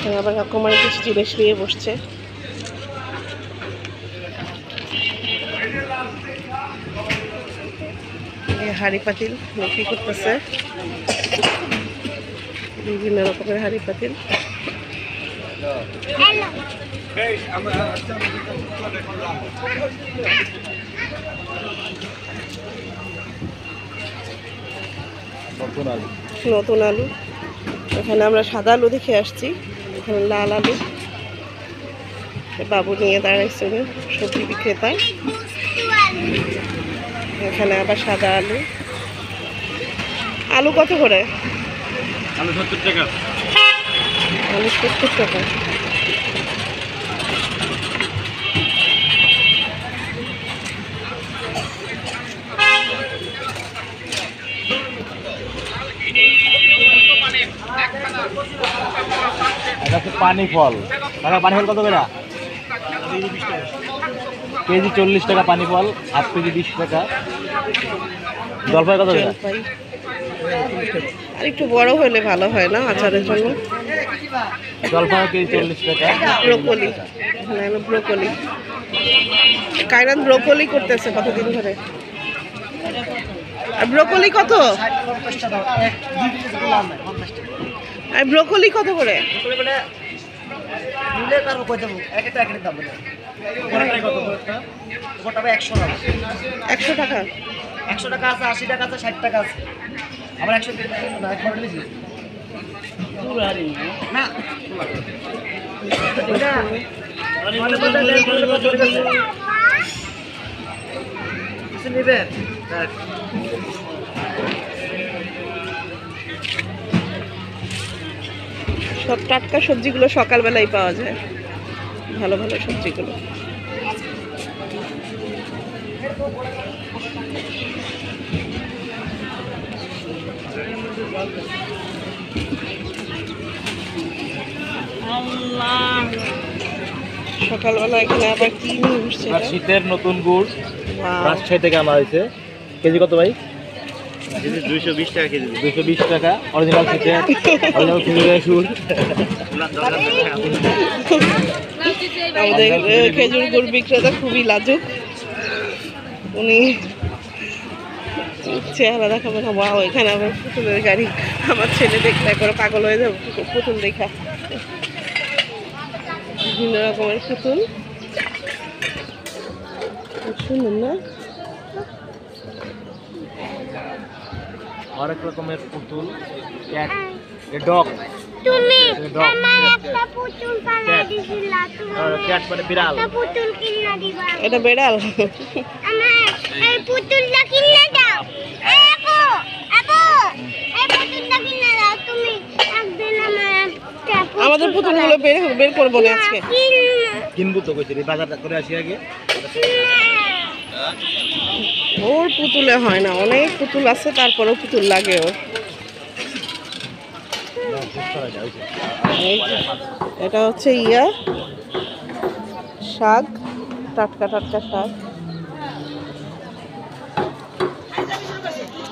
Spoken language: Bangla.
এখানে আবার কাকুমার কিছু জিনিস নিয়ে বসছে। হাঁড়ি পাতিল বিক্রি করতেছে, বিভিন্ন রকমের হাঁড়ি পাতিল। নতুন আলু, এখানে আমরা সাদা আলু দেখে আসছি, এখানে লাল আলু। বাবু নিয়ে দাঁড়াইছে সবজি বিক্রেতা। এখানে আবার সাদা আলু। আলু কত করে? আলু 70 টাকা। আলু 70 টাকা। পানি ফল পানি ফল কত করে? কেজি 40 টাকা পানি ফল, হাফ কেজি 20 টাকা। জলপাই কত করে? আর একটু বড় হলে ভালো হয় না আচারের জন্য। জলপাই কেজি 40 টাকা। ব্রোকলি, ব্রোকলি কায়রান ব্রোকলি করতেছে কতদিন ধরে। আর ব্রোকলি কত? আর ব্রোকলি কত করে? 100 টাকা। 100 টাকা আছে, 80 টাকা আছে, 60 টাকা আছে। আমার 100 না সব টাটকা সবজিগুলো সকালবেলাই পাওয়া যায়, ভালো ভালো সবজিগুলো। সকালবেলা এখানে আবার কি নিয়ে বসছে? শীতের নতুন গুড় রাজশাহী থেকে আনা হয়েছে। কেজি কত ভাই? 220 টাকা কেজি। 220 টাকা অরিজিনাল শীতের, অরিজিনাল খেজুরের গুড়। আমাদের খেজুর গুড় বিক্রেতা খুবই লাজুক, উনি চেহারা দেখাবে না। ওয়াও, এখানে আবার পুতুলের গাড়ি। আমার ছেলে দেখতে করে পাগল হয়ে যাবে পুতুল দেখা। বিভিন্ন রকমের পুতুল, শুনুন না, অনেক রকমের পুতুল, ক্যাট, ডগ। তুমি আমার একটা পুতুল বানাই দিছিলা, তুমি ক্যাট মানে বিড়াল। একটা পুতুল কিনা দিবা। এটা বেড়াল। আমার এই পুতুলটা কিনে দাও। আপু আপু, এই পুতুলটা কিনে দাও তুমি। একদিন আমাদের পুতুলগুলো বের করবো না আজকে। কিনবো তো কইছি, বাজার করে আসি আগে। ওর পুতুলে হয় না, অনেক পুতুল আছে, তারপরেও পুতুল লাগে ওর। এটা হচ্ছে শাক, টাটকা টাটকা শাক।